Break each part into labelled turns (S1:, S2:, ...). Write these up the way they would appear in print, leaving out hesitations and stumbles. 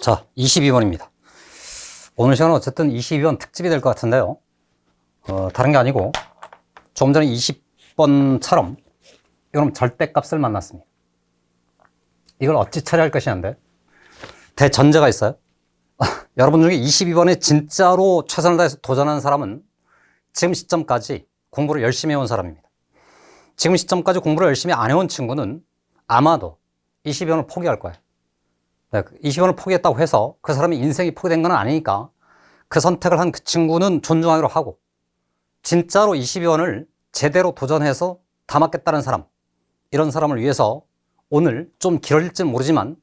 S1: 자, 22번입니다. 오늘 시간은 어쨌든 22번 특집이 될 것 같은데요. 다른 게 아니고, 조금 전에 20번처럼, 이건 절대값을 만났습니다. 이걸 어찌 처리할 것이냐인데, 대전제가 있어요. 여러분 중에 22번에 진짜로 최선을 다해서 도전한 사람은 지금 시점까지 공부를 열심히 해온 사람입니다. 지금 시점까지 공부를 열심히 안 해온 친구는 아마도 22번을 포기할 거예요. 20원을 포기했다고 해서 그 사람의 인생이 포기된 건 아니니까 그 선택을 한 그 친구는 존중하기로 하고, 진짜로 22원을 제대로 도전해서 다 맞겠다는 사람, 이런 사람을 위해서 오늘 좀 길어질지는 모르지만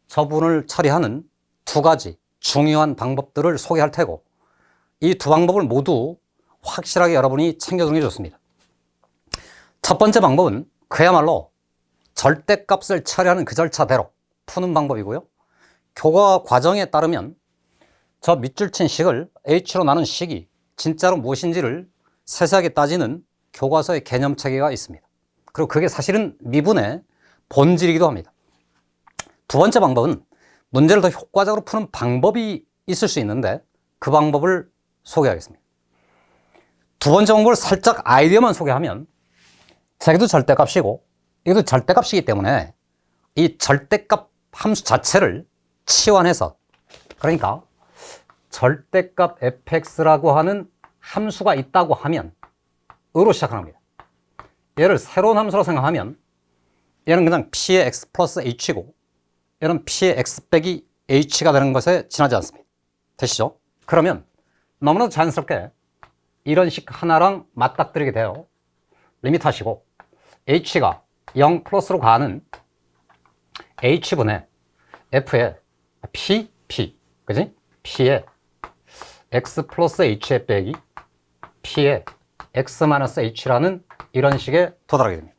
S1: 저분을 처리하는 두 가지 중요한 방법들을 소개할 테고, 이 두 방법을 모두 확실하게 여러분이 챙겨두는 게 좋습니다. 첫 번째 방법은 그야말로 절대값을 처리하는 그 절차대로 푸는 방법이고요. 교과 과정에 따르면 저 밑줄 친 식을 H로 나눈 식이 진짜로 무엇인지를 세세하게 따지는 교과서의 개념 체계가 있습니다. 그리고 그게 사실은 미분의 본질이기도 합니다. 두 번째 방법은 문제를 더 효과적으로 푸는 방법이 있을 수 있는데 그 방법을 소개하겠습니다. 두 번째 방법을 살짝 아이디어만 소개하면, 자기도 절대값이고 이것도 절대값이기 때문에 이 절대값 함수 자체를 치환해서, 그러니까 절대값 fx라고 하는 함수가 있다고 하면 으로 시작합니다. 얘를 새로운 함수라고 생각하면 얘는 그냥 p의 x 플러스 h고 얘는 p의 x 빼기 h가 되는 것에 지나지 않습니다. 되시죠? 그러면 너무나도 자연스럽게 이런 식 하나랑 맞닥뜨리게 돼요. 리미트 하시고 h가 0 플러스로 가는 h분의 f의 p, 그지? p의 x 플러스 h의 빼기 p의 x 마이너스 h라는 이런 식에 도달하게 됩니다.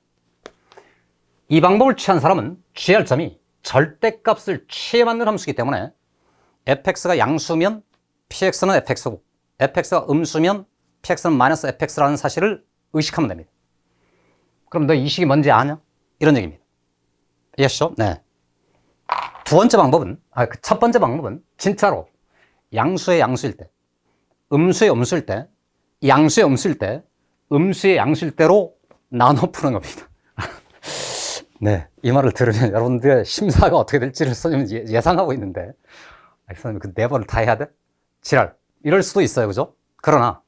S1: 이 방법을 취한 사람은 주의할 점이 절대값을 취해 맞는 함수이기 때문에 fx가 양수면 px는 fx고 fx가 음수면 px는 마이너스 fx라는 사실을 의식하면 됩니다. 그럼 너 이 식이 뭔지 아냐? 이런 얘기입니다. 이해하시죠? 네. 첫 번째 방법은 진짜로 양수의 양수일 때, 음수의 음수일 때, 양수의 음수일 때, 음수의 양수일 때로 나눠 푸는 겁니다. 네, 이 말을 들으면 여러분들의 심사가 어떻게 될지를 선생님은 예상하고 있는데, 선생님 그 네 번을 다 해야 돼? 지랄. 이럴 수도 있어요, 그죠? 그러나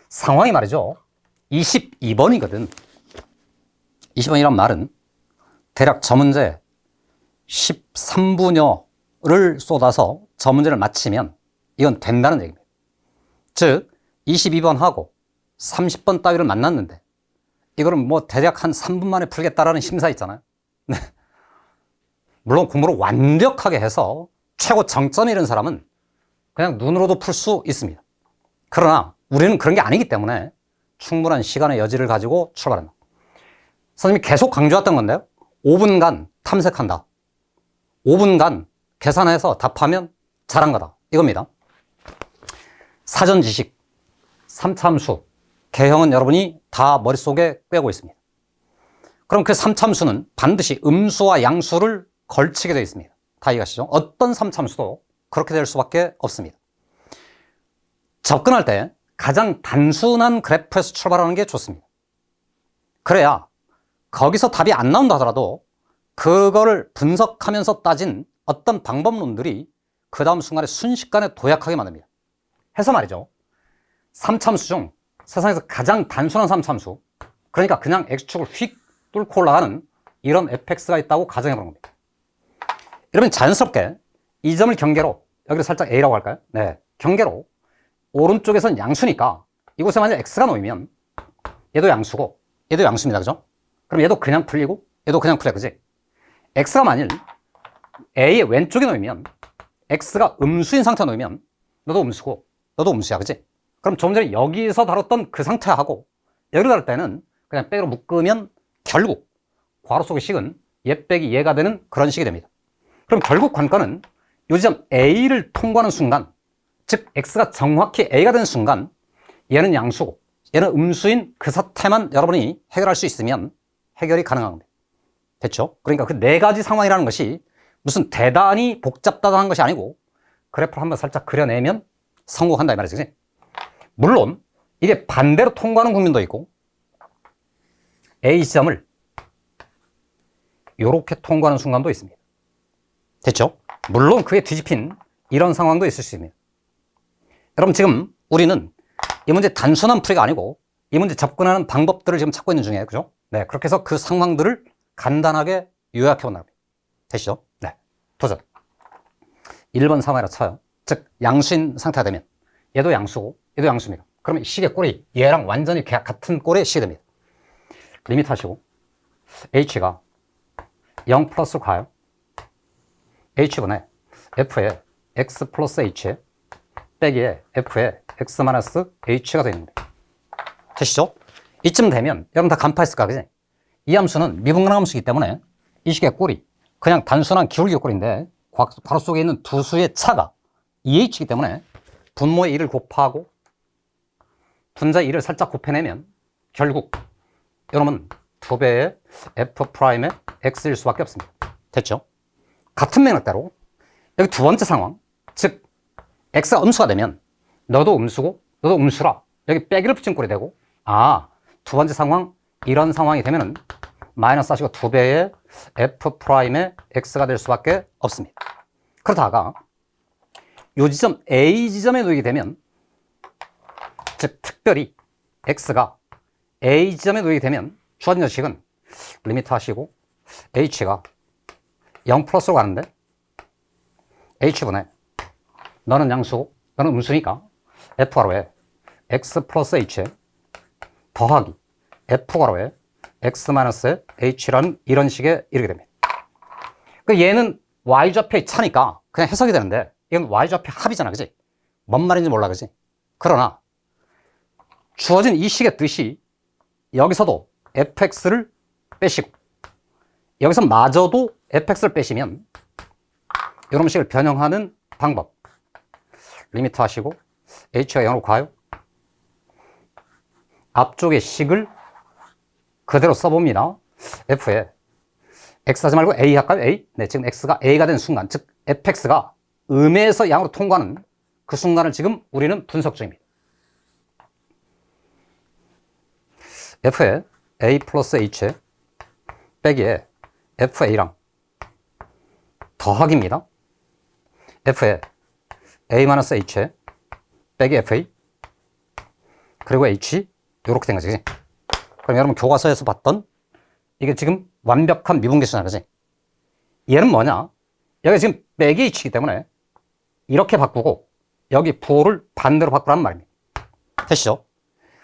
S1: 상황이 말이죠, 22번이거든. 22번이란 말은 대략 저 문제 13분여를 쏟아서 저 문제를 마치면 이건 된다는 얘기입니다. 즉 22번하고 30번 따위를 만났는데 이거는 뭐 대략 한 3분 만에 풀겠다라는 심사 있잖아요. 네. 물론 공부를 완벽하게 해서 최고 정점이 이른 사람은 그냥 눈으로도 풀 수 있습니다. 그러나 우리는 그런 게 아니기 때문에 충분한 시간의 여지를 가지고 출발한다. 선생님이 계속 강조했던 건데요, 5분간 탐색한다, 5분간 계산해서 답하면 잘한 거다, 이겁니다. 사전 지식, 3차 함수, 개형은 여러분이 다 머릿속에 꿰고 있습니다. 그럼 그 3차 함수는 반드시 음수와 양수를 걸치게 되어 있습니다. 다 이해가시죠? 어떤 3차 함수도 그렇게 될 수밖에 없습니다. 접근할 때 가장 단순한 그래프에서 출발하는 게 좋습니다. 그래야 거기서 답이 안 나온다 하더라도 그거를 분석하면서 따진 어떤 방법론들이 그 다음 순간에 순식간에 도약하게 만듭니다. 해서 말이죠, 3참수 중 세상에서 가장 단순한 3참수, 그러니까 그냥 x축을 휙 뚫고 올라가는 이런 fx가 있다고 가정해보는 겁니다. 이러면 자연스럽게 이 점을 경계로, 여기를 살짝 a라고 할까요? 네, 경계로 오른쪽에선 양수니까 이곳에 만약 x가 놓이면 얘도 양수고 얘도 양수입니다, 그죠? 그럼 얘도 그냥 풀리고 얘도 그냥 풀려, 그지? x가 만일 a의 왼쪽에 놓이면, x가 음수인 상태에 놓이면 너도 음수고 너도 음수야, 그지? 그럼 조금 전에 여기서 다뤘던 그 상태하고 여기로 다룰 때는 그냥 빼기로 묶으면 결국 괄호 속의 식은 얘 빼기 얘가 되는 그런 식이 됩니다. 그럼 결국 관건은 이 지점 a를 통과하는 순간, 즉 x가 정확히 a가 되는 순간 얘는 양수고 얘는 음수인 그 사태만 여러분이 해결할 수 있으면 해결이 가능한 겁니다. 됐죠? 그러니까 그 네 가지 상황이라는 것이 무슨 대단히 복잡다단한 것이 아니고 그래프를 한번 살짝 그려내면 성공한다 이 말이지. 그치? 물론 이게 반대로 통과하는 국면도 있고 A 지점을 이렇게 통과하는 순간도 있습니다. 됐죠? 물론 그게 뒤집힌 이런 상황도 있을 수 있습니다. 여러분 지금 우리는 이 문제 단순한 풀이가 아니고 이 문제 접근하는 방법들을 지금 찾고 있는 중이에요. 그죠? 네. 그렇게 해서 그 상황들을 간단하게 요약해 본 겁니다. 되시죠? 네. 도전. 1번 상황이라 쳐요. 즉, 양수인 상태가 되면 얘도 양수고 얘도 양수입니다. 그러면 식의 꼴이 얘랑 완전히 같은 꼴의 식이 됩니다. 리미트 하시고 h가 0 플러스로 가요. h분의 f에 x 플러스 h 빼기에 f에 x 마이너스 h가 되는데 되시죠? 이쯤 되면 여러분 다 간파했을 거야, 그지? 이 함수는 미분강 함수이기 때문에 이 식의 꼴이 그냥 단순한 기울기 꼴인데 괄호 속에 있는 두 수의 차가 2h이기 때문에 분모의 1을 곱하고 분자의 1을 살짝 곱해내면 결국 이놈은 2배의 f'의 x일 수밖에 없습니다. 됐죠? 같은 맥락대로 여기 두 번째 상황, 즉 x가 음수가 되면 너도 음수고 너도 음수라 여기 빼기를 붙인 꼴이 되고 두 번째 상황 이런 상황이 되면은 마이너스 하시고 2배의 f'의 x가 될 수밖에 없습니다. 그러다가 이 지점 A 지점에 놓이게 되면 즉 특별히 x가 A 지점에 놓이게 되면 주어진 녀식은 리미트 하시고 h가 0 플러스로 가는데 h분의 너는 양수고 너는 음수니까 f가로에 x 플러스 h에 더하기 f가로에 x 마이너스 h라는 이런 식의 이렇게 됩니다. 그 얘는 y좌표의 차니까 그냥 해석이 되는데 이건 y좌표 합이잖아, 그지? 뭔 말인지 몰라, 그지? 그러나 주어진 이 식의 뜻이 여기서도 fx를 빼시고 여기서 마저도 fx를 빼시면 이런 식을 변형하는 방법 리미트 하시고 h가 0으로 가요. 앞쪽의 식을 그대로 써봅니다. f에 x 하지 말고 a 할까요? a? 네, 지금 x가 a가 된 순간, 즉 fx가 음에서 양으로 통과하는 그 순간을 지금 우리는 분석 중입니다. f에 a 플러스 h 빼기에 fa랑 더하기입니다. f에 a 마이너스 h 빼기 fa 그리고 h 이렇게 된 거지. 그럼 여러분 교과서에서 봤던 이게 지금 완벽한 미분계수잖아, 그지? 얘는 뭐냐? 여기 지금 빼기 h이기 때문에 이렇게 바꾸고 여기 부호를 반대로 바꾸라는 말입니다. 되시죠?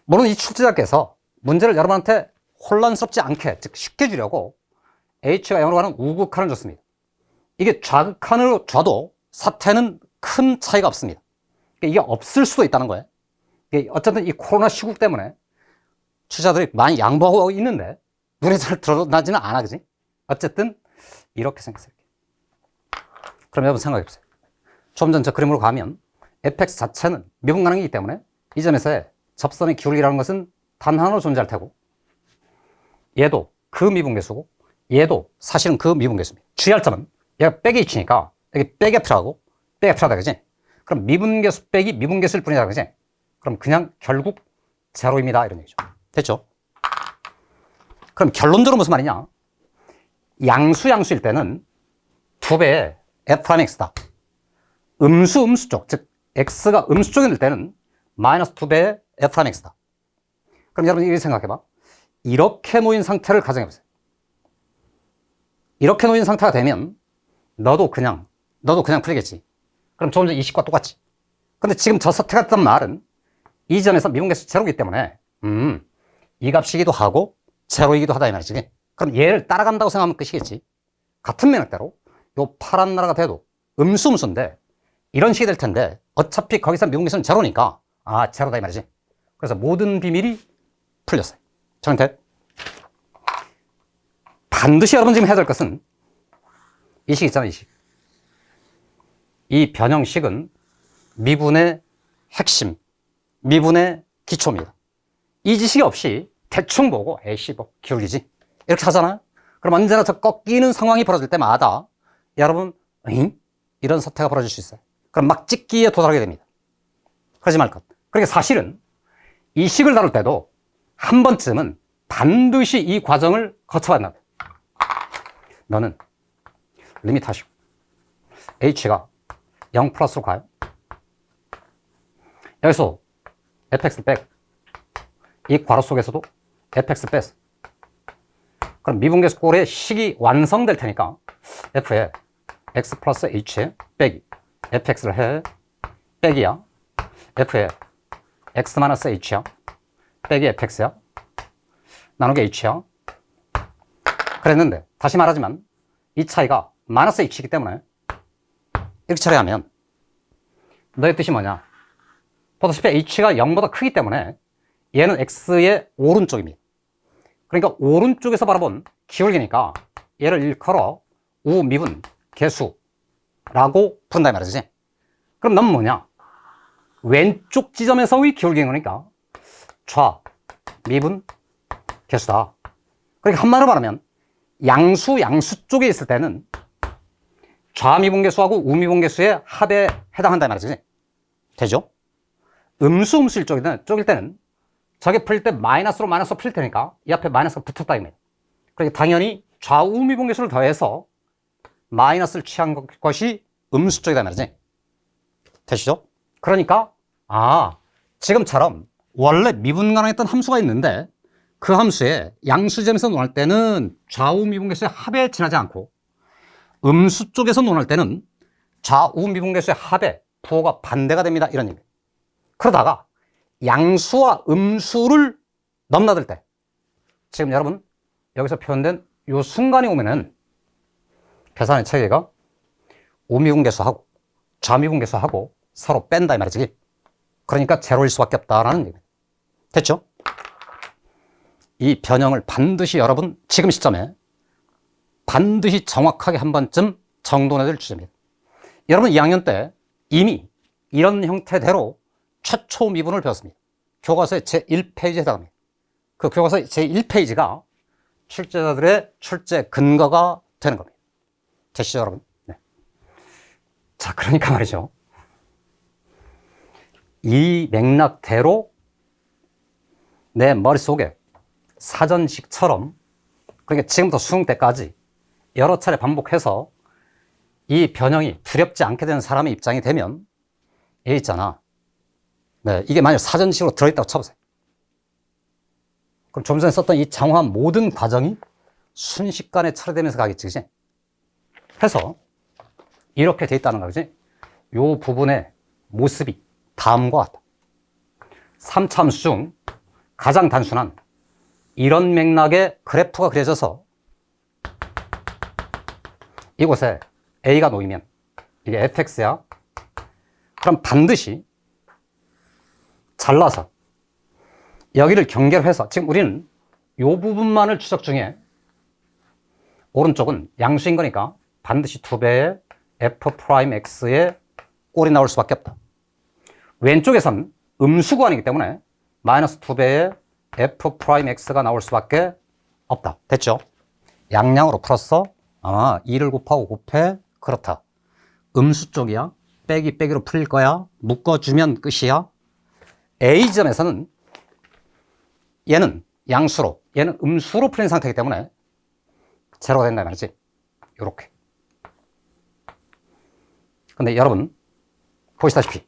S1: 물론 이 출제자께서 문제를 여러분한테 혼란스럽지 않게, 즉 쉽게 주려고 h가 0으로 가는 우극한을 줬습니다. 이게 좌극한으로 줘도 사태는 큰 차이가 없습니다. 이게 없을 수도 있다는 거예요. 이게 어쨌든 이 코로나 시국 때문에 출제자들이 많이 양보하고 있는데 눈에 잘 드러나지는 않아, 그지? 어쨌든 이렇게 생겼어요. 그럼 여러분 생각해 보세요. 좀 전 저 그림으로 가면 fx 자체는 미분가능이기 때문에 이 점에서의 접선의 기울기라는 것은 단 하나로 존재할 테고 얘도 그 미분계수고 얘도 사실은 그 미분계수입니다. 주의할 점은 얘가 빼기 h니까 여기 빼기 f라고 빼기 f라다, 그지? 그럼 미분계수 빼기 미분계수일 뿐이다, 그지? 그럼 그냥 결국 제로입니다, 이런 얘기죠. 됐죠? 그럼 결론적으로 무슨 말이냐? 양수일 때는 2배의 f'x다. 음수 쪽, 즉 x가 음수 쪽이 될 때는 마이너스 2배의 f'x다. 그럼 여러분 이렇게 생각해봐. 이렇게 놓인 상태를 가정해보세요. 이렇게 놓인 상태가 되면 너도 그냥 풀리겠지. 그럼 조금 전 이 식과 똑같지. 근데 지금 저 사태 같은 말은 이 점에서 미분계수 제로이기 때문에 이 값이기도 하고 제로이기도 하다 이 말이지. 그럼 얘를 따라간다고 생각하면 끝이겠지. 같은 맥락대로 요 파란 나라가 돼도 음수인데 이런 식이 될 텐데 어차피 거기서 미분계수는 제로니까 제로다 이 말이지. 그래서 모든 비밀이 풀렸어요. 정태 반드시 여러분 지금 해야 될 것은 이 식 있잖아요, 이 식. 이 변형식은 미분의 핵심, 미분의 기초입니다. 이 지식이 없이 대충 보고 에이씨 뭐 기울기지 이렇게 하잖아요. 그럼 언제나 저 꺾이는 상황이 벌어질 때마다 여러분, 잉? 이런 사태가 벌어질 수 있어요. 그럼 막 찍기에 도달하게 됩니다. 그러지 말 것. 그러니까 사실은 이 식을 다룰 때도 한 번쯤은 반드시 이 과정을 거쳐야 한다. 너는 리미트 하시고 h가 0 플러스로 가요. 여기서 fx를 빼고 이 괄호 속에서도 fx를 뺐어. 그럼 미분계수 꼴의 식이 완성될 테니까 f에 x 플러스 h 빼기 fx를 해 빼기야 f에 x 마이너스 h야 빼기 fx야 나누기 h야. 그랬는데 다시 말하지만 이 차이가 마이너스 h이기 때문에 이렇게 처리하면 너의 뜻이 뭐냐? 보다시피 h가 0보다 크기 때문에 얘는 x의 오른쪽입니다. 그러니까 오른쪽에서 바라본 기울기니까 얘를 일컬어 우미분 계수라고 부른다 이 말이지. 그럼 넌 뭐냐? 왼쪽 지점에서의 기울기인 거니까 좌 미분 계수다. 그러니까 한마디로 말하면 양수 쪽에 있을 때는 좌미분계수하고 우미분계수의 합에 해당한다 이 말이지. 되죠? 음수일 쪽일 때는 저게 풀릴 때 마이너스로 마이너스 풀릴 테니까 이 앞에 마이너스가 붙었다 이겁니다. 그러니까 당연히 좌우미분계수를 더해서 마이너스를 취한 것이 음수 쪽이다 말이지. 되시죠? 그러니까 지금처럼 원래 미분가능했던 함수가 있는데 그 함수의 양수점에서 논할 때는 좌우미분계수의 합에 지나지 않고 음수 쪽에서 논할 때는 좌우미분계수의 합에 부호가 반대가 됩니다. 이런 얘기입니다. 그러다가 양수와 음수를 넘나들 때 지금 여러분 여기서 표현된 이 순간이 오면은 계산의 체계가 우미분계수하고 좌미분계수하고 서로 뺀다 이 말이지. 그러니까 제로일 수밖에 없다라는 얘기입니다. 됐죠? 이 변형을 반드시 여러분 지금 시점에 반드시 정확하게 한 번쯤 정돈해야 될 주제입니다. 여러분 2학년 때 이미 이런 형태대로 최초 미분을 배웠습니다. 교과서의 제1페이지에 해당합니다. 그 교과서의 제1페이지가 출제자들의 출제 근거가 되는 겁니다. 되시죠, 여러분? 네. 자, 그러니까 말이죠. 이 맥락대로 내 머릿속에 사전식처럼 그러니까 지금부터 수능 때까지 여러 차례 반복해서 이 변형이 두렵지 않게 되는 사람의 입장이 되면 얘 있잖아. 네, 이게 만약 사전식으로 들어있다고 쳐보세요. 그럼 좀 전에 썼던 이 장황한 모든 과정이 순식간에 처리되면서 가겠지, 그치? 해서 이렇게 돼 있다는 거지. 요 부분의 모습이 다음과 같다. 3차 함수 중 가장 단순한 이런 맥락의 그래프가 그려져서 이곳에 A가 놓이면 이게 fx야. 그럼 반드시 잘라서 여기를 경계로 해서 지금 우리는 이 부분만을 추적 중에 오른쪽은 양수인 거니까 반드시 2배의 f'x의 꼴이 나올 수밖에 없다. 왼쪽에선 음수 구간이기 때문에 마이너스 2배의 f'x가 나올 수밖에 없다. 됐죠? 양량으로 풀었어. 2를 곱하고 곱해. 그렇다. 음수 쪽이야. 빼기로 풀릴 거야. 묶어주면 끝이야. A점에서는 얘는 양수로, 얘는 음수로 풀린 상태이기 때문에 제로가 된다 말이지. 요렇게. 근데 여러분 보시다시피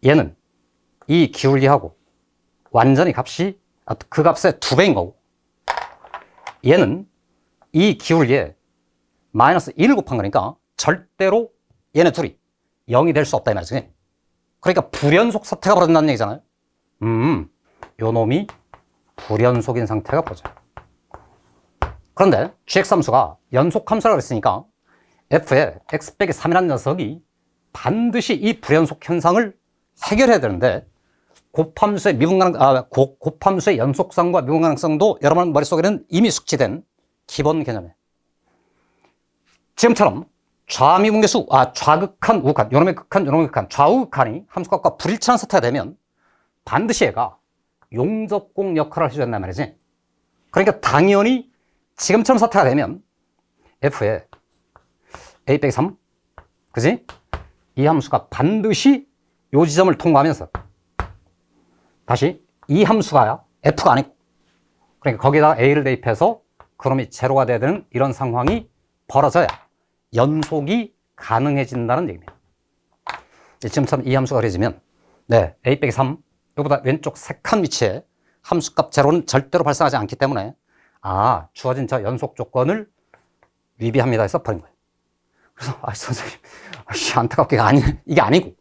S1: 얘는 이 기울기하고 완전히 값이 그 값의 2배인 거고 얘는 이 기울기에 마이너스 1을 곱한 거니까 절대로 얘네 둘이 0이 될 수 없다 이 말이지. 그러니까 불연속 사태가 벌어진다는 얘기잖아요. 요 놈이 불연속인 상태가 벌어져요. 그런데 gx함수가 연속함수라고 했으니까 f에 x 빼기 3이라는 녀석이 반드시 이 불연속 현상을 해결해야 되는데 곱함수의 곱함수의 연속성과 미분가능성도 여러분 머릿속에는 이미 숙지된 기본 개념이에요. 지금처럼 좌미분계수, 좌극한, 우극한, 요놈의 극한, 요놈의 극한, 좌우극한이 함수값과 불일치한 사태가 되면 반드시 얘가 용접공 역할을 해줘야 된단 말이지. 그러니까 당연히 지금처럼 사태가 되면 f에 a 빼기 3. 그지? 이 함수가 반드시 요 지점을 통과하면서 다시 이 함수가 f가 아니고 그러니까 거기다가 a를 대입해서 그놈이 제로가 돼야 되는 이런 상황이 벌어져야 연속이 가능해진다는 얘기입니다. 지금처럼 이 함수가 그려지면 네, a 빼기 3 이거보다 왼쪽 3칸 위치에 함수값 제로는 절대로 발생하지 않기 때문에 주어진 저 연속 조건을 위배합니다 해서 버린 거예요. 그래서 선생님 안타깝게 이게 아니고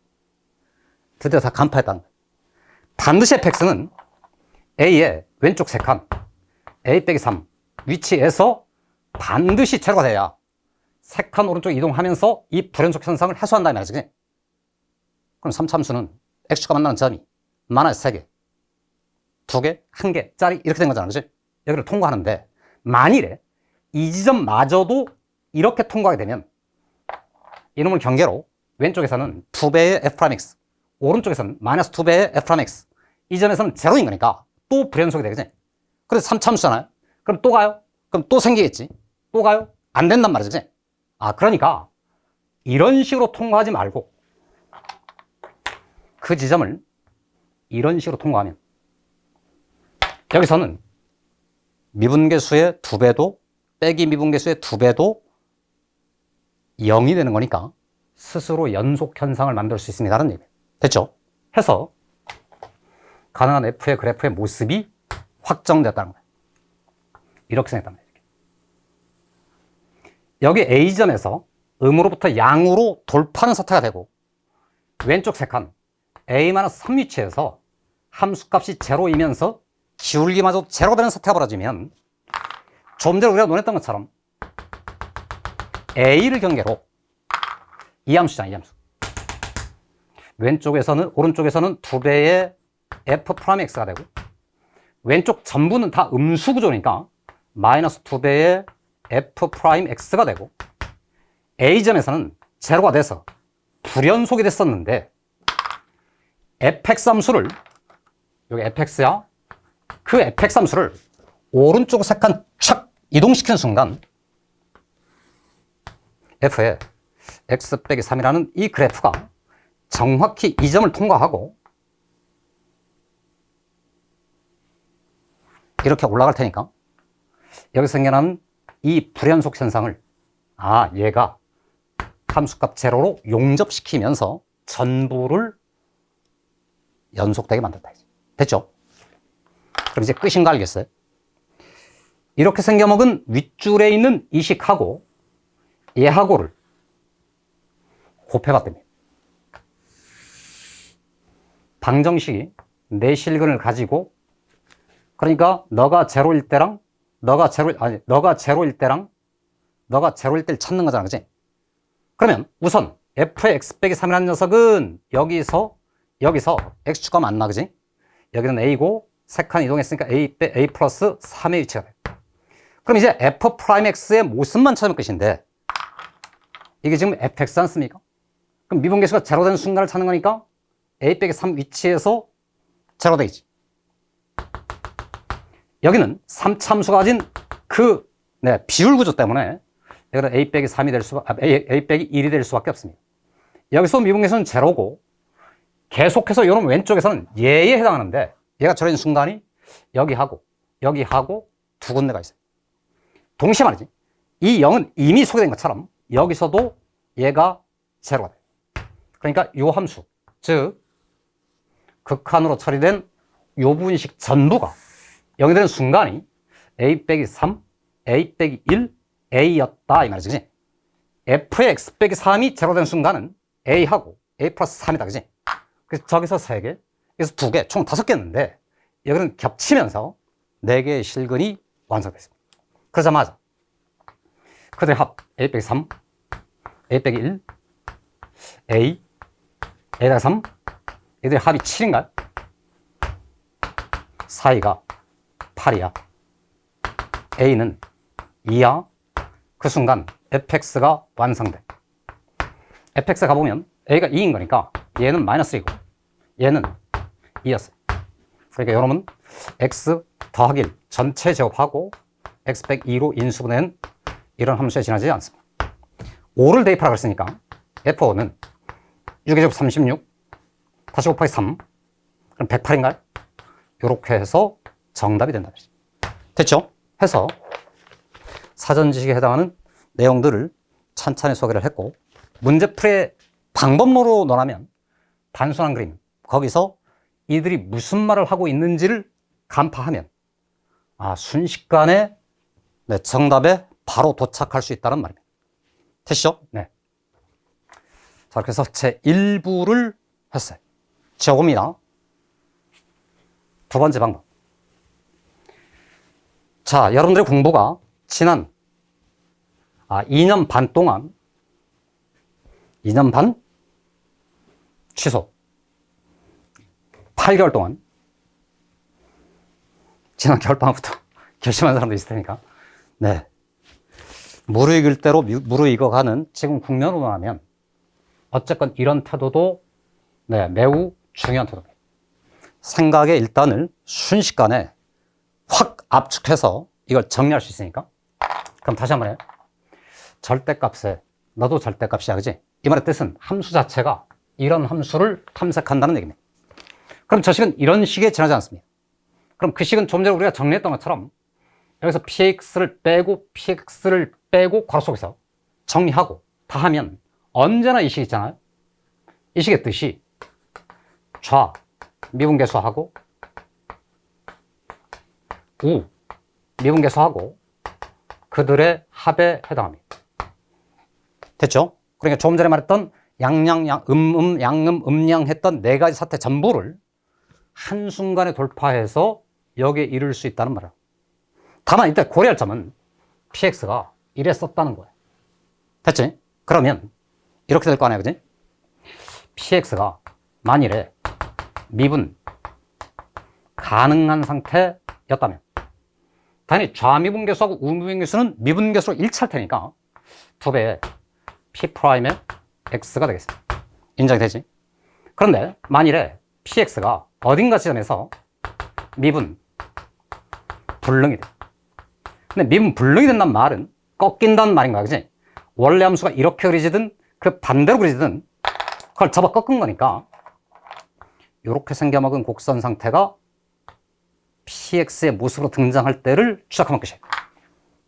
S1: 드디어 다 간파했다는 거예요. 반드시 fx는 a의 왼쪽 3칸 a 빼기 3 위치에서 반드시 제로가 돼야 3칸 오른쪽 이동하면서 이 불연속 현상을 해소한다 이 말이지. 그럼 3참수는 x축과 만나는 점이 마이너스 3개, 2개, 1개짜리 이렇게 된 거잖아. 그치? 여기를 통과하는데 만일에 이 지점마저도 이렇게 통과하게 되면 이놈을 경계로 왼쪽에서는 2배의 f'x, 오른쪽에서는 마이너스 2배의 f'x, 이 점에서는 제로인 거니까 또 불연속이 되겠지. 그래서 3참수잖아요. 그럼 또 가요? 그럼 또 생기겠지. 또 가요? 안 된단 말이지. 그치? 그러니까 이런 식으로 통과하지 말고 그 지점을 이런 식으로 통과하면 여기서는 미분계수의 2배도 빼기 미분계수의 2배도 0이 되는 거니까 스스로 연속 현상을 만들 수 있습니다라는 얘기예요. 됐죠? 해서 가능한 f의 그래프의 모습이 확정됐다는 거예요. 이렇게 생겼단 말이에요. 여기 A점에서 음으로부터 양으로 돌파하는 사태가 되고 왼쪽 3칸 A-3 위치에서 함수값이 제로이면서 기울기마저 제로가 되는 사태가 벌어지면 좀 전에 우리가 논했던 것처럼 A를 경계로 이 함수잖아, 이 함수. 오른쪽에서는 2배의 f'x가 되고 왼쪽 전부는 다 음수 구조니까 마이너스 2배의 f'x가 되고 A점에서는 제로가 돼서 불연속이 됐었는데 fx 함수를 여기 fx야. 그 fx 함수를 오른쪽 3칸 착 이동시키는 순간 f의 x 빼기 3이라는 이 그래프가 정확히 이 점을 통과하고 이렇게 올라갈 테니까 여기서 생겨난 이 불연속 현상을 얘가 함수값 제로로 용접시키면서 전부를 연속되게 만들었다. 됐죠? 그럼 이제 끝인 거 알겠어요? 이렇게 생겨먹은 윗줄에 있는 이 식하고 얘하고를 곱해봤답니다. 방정식이 내 실근을 가지고 그러니까 너가 제로일 때랑 너가 제로일 때를 찾는 거잖아. 그치? 그러면 우선 f의 x 빼기 3이라는 녀석은 여기서 x축과 만나. 그지? 여기는 a고 3칸 이동했으니까 a 플러스 3의 위치가 돼. 그럼 이제 f'x의 모습만 찾으면 끝인데 이게 지금 fx 않습니까? 그럼 미분계수가 제로 되는 순간을 찾는 거니까 a 빼기 3 위치에서 제로 되겠지. 여기는 3참수가 가진 비율 구조 때문에 여기는 a 빼기 3이 될 a 빼기 1이 될 수밖에 없습니다. 여기서 미분계수는 제로고 계속해서 이런 왼쪽에서는 얘에 해당하는데 얘가 저런 순간이 여기하고 두 군데가 있어요. 동시에 말이지. 이 0은 이미 소개된 것처럼 여기서도 얘가 제로가 돼요. 그러니까 이 함수, 즉 극한으로 처리된 이 부분식 전부가 0이 되는 순간이 a 빼기 3, a 빼기 1, a였다 이 말이지. 그치? f의 x 빼기 3이 제로 되는 순간은 a하고 a 플러스 3이다. 그치? 그래서 저기서 3개, 여기서 2개, 총 5개였는데 여기는 겹치면서 4개의 실근이 완성됐습니다. 그러자마자 그들의 합 a 빼기 3, a 빼기 1, a, a 3 얘들의 합이 7인가요? 사이가 8이야. a는 2야. 그 순간 fx가 완성돼. fx 가보면 a가 2인 거니까 얘는 마이너스 1이고 얘는 2였어요. 그러니까 여러분 x 더하기 1 전체 제곱하고 x 빼기 2로 인수분해는 이런 함수에 지나지 않습니다. 5를 대입하라고 했으니까 F5는 6의 제곱 36 다시 곱하기 3 그럼 108인가요? 이렇게 해서 정답이 된다. 됐죠? 해서 사전 지식에 해당하는 내용들을 찬찬히 소개를 했고 문제풀이의 방법론으로 논하면 단순한 그림 거기서 이들이 무슨 말을 하고 있는지를 간파하면 순식간에 정답에 바로 도착할 수 있다는 말입니다. 됐죠? 네. 자, 그래서 제 1부를 했어요. 저겁니다. 두 번째 방법. 자, 여러분들의 공부가 지난 2년 반 동안 2년 반 취소 8개월 동안 지난 겨울방학부터 결심한 사람도 있을 테니까 네. 무르익을 대로 무르익어가는 지금 국면으로 하면 어쨌건 이런 태도도 매우 중요한 태도입니다. 생각의 일단을 순식간에 확 압축해서 이걸 정리할 수 있으니까 그럼 다시 한번 해요. 절대값에 너도 절대값이야, 그지? 이 말의 뜻은 함수 자체가 이런 함수를 탐색한다는 얘기입니다. 그럼 저 식은 이런 식에 지나지 않습니다. 그럼 그 식은 좀 전에 우리가 정리했던 것처럼 여기서 px를 빼고 괄호 속에서 정리하고 다 하면 언제나 이 식 있잖아요. 이 식의 뜻이 좌 미분계수하고 우 미분계수하고 그들의 합에 해당합니다. 됐죠? 그러니까 조금 전에 말했던 양양, 양음, 음양 했던 네 가지 사태 전부를 한순간에 돌파해서 여기에 이룰 수 있다는 말이에요. 다만 이때 고려할 점은 px가 이랬었다는 거예요. 됐지? 그러면 이렇게 될 거 아니야, 그지? px가 만일에 미분 가능한 상태였다면 당연히 좌미분계수하고 우미분계수는 미분계수로 일치할 테니까 2배의 p'의 x가 되겠습니다. 인정이 되지? 그런데 만일에 px가 어딘가 지점에서 미분 불능이 돼. 근데 미분 불능이 된다는 말은 꺾인다는 말인 거야, 그지? 원래 함수가 이렇게 그려지든 그 반대로 그려지든 그걸 접어 꺾은 거니까 이렇게 생겨먹은 곡선 상태가 px의 모습으로 등장할 때를 추적하면 끝이에요.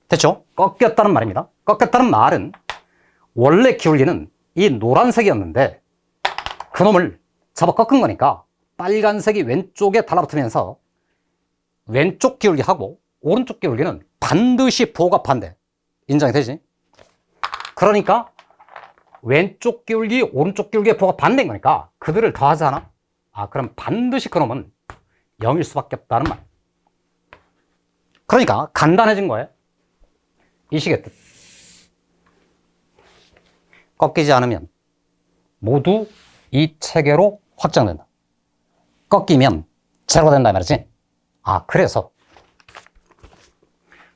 S1: 됐죠? 꺾였다는 말입니다. 꺾였다는 말은 원래 기울기는 이 노란색이었는데 그놈을 잡아 꺾은 거니까 빨간색이 왼쪽에 달라붙으면서 왼쪽 기울기하고 오른쪽 기울기는 반드시 보합한대. 인정이 되지? 그러니까 왼쪽 기울기, 오른쪽 기울기에 보합반대인 거니까 그들을 더하지 않아? 그럼 반드시 그놈은 0일 수밖에 없다는 말. 그러니까 간단해진 거예요. 이 식의 뜻. 꺾이지 않으면 모두 이 체계로 확장된다. 꺾이면 제로가 된다 이 말이지. 그래서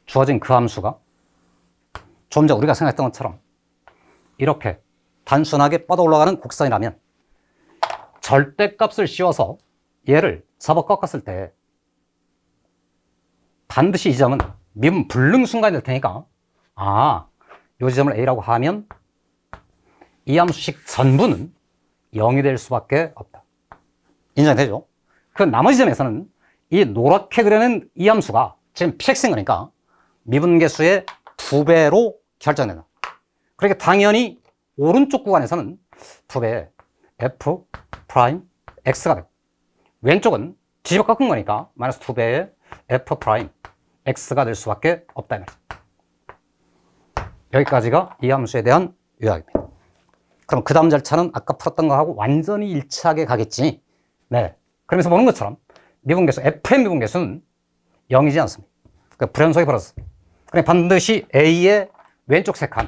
S1: 주어진 그 함수가 좀 전 우리가 생각했던 것처럼 이렇게 단순하게 뻗어 올라가는 곡선이라면 절대값을 씌워서 얘를 접어 꺾었을 때 반드시 이 점은 미분 불능 순간이 될 테니까 이 지점을 A라고 하면 이 함수식 전부는 0이 될 수밖에 없다. 인정이 되죠? 그 나머지 점에서는 이 노랗게 그려낸 이 함수가 지금 px인 거니까 미분계수의 2배로 결정된다. 그러니까 당연히 오른쪽 구간에서는 2배의 f 프라임 x가 되고 왼쪽은 뒤집어 꺾은 거니까 마이너스 2배의 f 프라임 x가 될 수밖에 없다. 여기까지가 이 함수에 대한 요약입니다. 그럼 그 다음 절차는 아까 풀었던 거하고 완전히 일치하게 가겠지. 네. 그러면서 보는 것처럼 미분계수, f의 미분계수는 0이지 않습니다. 그 불연속이 벌어졌습니다. 그럼 반드시 A의 왼쪽 세 칸.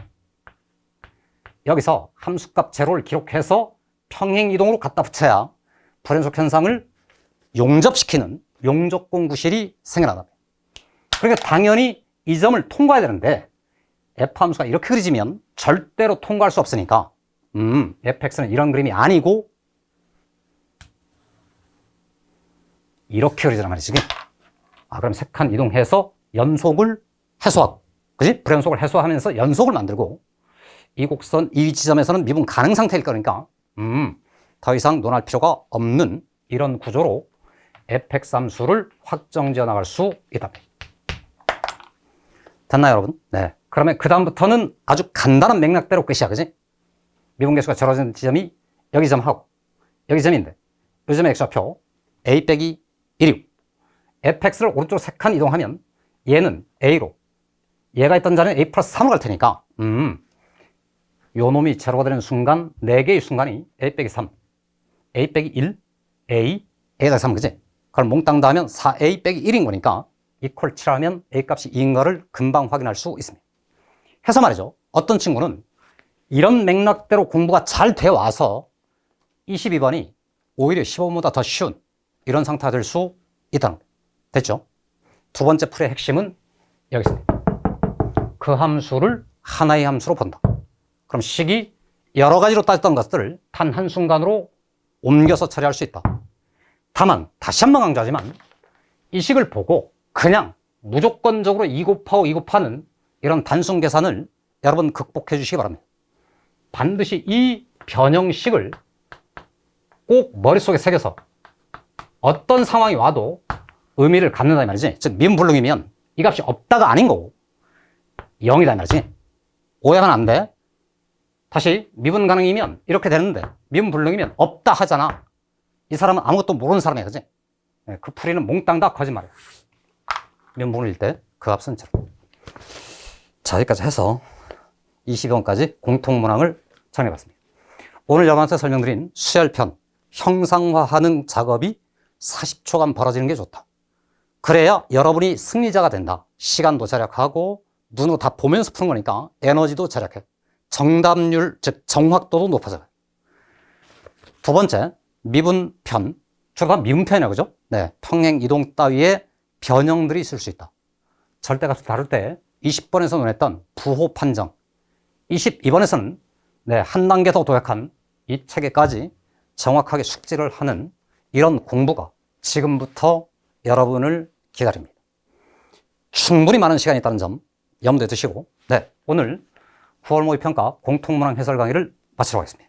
S1: 여기서 함수값 제로를 기록해서 평행이동으로 갖다 붙여야 불연속 현상을 용접시키는 용접공구실이 생겨납니다. 그러니까 당연히 이 점을 통과해야 되는데 f 함수가 이렇게 그려지면 절대로 통과할 수 없으니까 fx는 이런 그림이 아니고 이렇게 그리자란 말이지. 그럼 세 칸 이동해서 연속을 해소하고, 그지? 불연속을 해소하면서 연속을 만들고 이 곡선, 이 지점에서는 미분 가능 상태일 거니까 더 이상 논할 필요가 없는 이런 구조로 fx 함수를 확정지어 나갈 수 있다. 됐나요, 여러분? 네. 그러면 그 다음부터는 아주 간단한 맥락대로 끝이야, 그지? 미분계수가 절어지는 지점이 여기 점하고 여기 점인데 이 점의 x좌표 a 빼기 1이고 fx를 오른쪽으로 3칸 이동하면 얘는 a로 얘가 있던 자리는 a 플러스 3으로 갈 테니까 요 놈이 제로가 되는 순간 4개의 순간이 a 빼기 3, a 빼기 1, a, a 더하기 3, 그지? 그럼 몽땅 다 하면 4a 빼기 1인 거니까 이퀄 7하면 a 값이 2인 거를 금방 확인할 수 있습니다. 해서 말이죠. 어떤 친구는 이런 맥락대로 공부가 잘 되어 와서 22번이 오히려 15번보다 더 쉬운 이런 상태가 될 수 있다는 거예요. 됐죠? 두 번째 풀의 핵심은 여기 있습니다. 그 함수를 하나의 함수로 본다. 그럼 식이 여러 가지로 따졌던 것들을 단 한순간으로 옮겨서 처리할 수 있다. 다만 다시 한번 강조하지만 이 식을 보고 그냥 무조건적으로 2 곱하고 2 곱하는 이런 단순 계산을 여러분 극복해 주시기 바랍니다. 반드시 이 변형식을 꼭 머릿속에 새겨서 어떤 상황이 와도 의미를 갖는다 이 말이지. 즉 미분불능이면 이 값이 없다가 아닌 거고 0이다 이 말이지. 오해하면 안 돼. 다시 미분 가능이면 이렇게 되는데 미분불능이면 없다 하잖아. 이 사람은 아무것도 모르는 사람이야, 그지? 그 풀이는 몽땅 다 거짓말이야. 미분불능일 때 그 값은 저렇게. 자, 여기까지 해서 20번까지 공통문항을 정해봤습니다. 오늘 여러분한테 설명드린 수열편 형상화하는 작업이 40초간 벌어지는 게 좋다. 그래야 여러분이 승리자가 된다. 시간도 절약하고 눈으로 다 보면서 푸는 거니까 에너지도 절약해. 정답률, 즉 정확도도 높아져요. 두 번째, 미분편. 주로 다 미분편이라고 그죠? 네, 평행 이동 따위의 변형들이 있을 수 있다. 절대값을 다룰 때 20번에서 논했던 부호 판정, 22번에서는 네, 한 단계 더 도약한 이 체계까지 정확하게 숙지를 하는 이런 공부가 지금부터 여러분을 기다립니다. 충분히 많은 시간이 있다는 점 염두에 두시고, 네, 오늘 9월 모의평가 공통문항 해설 강의를 마치도록 하겠습니다.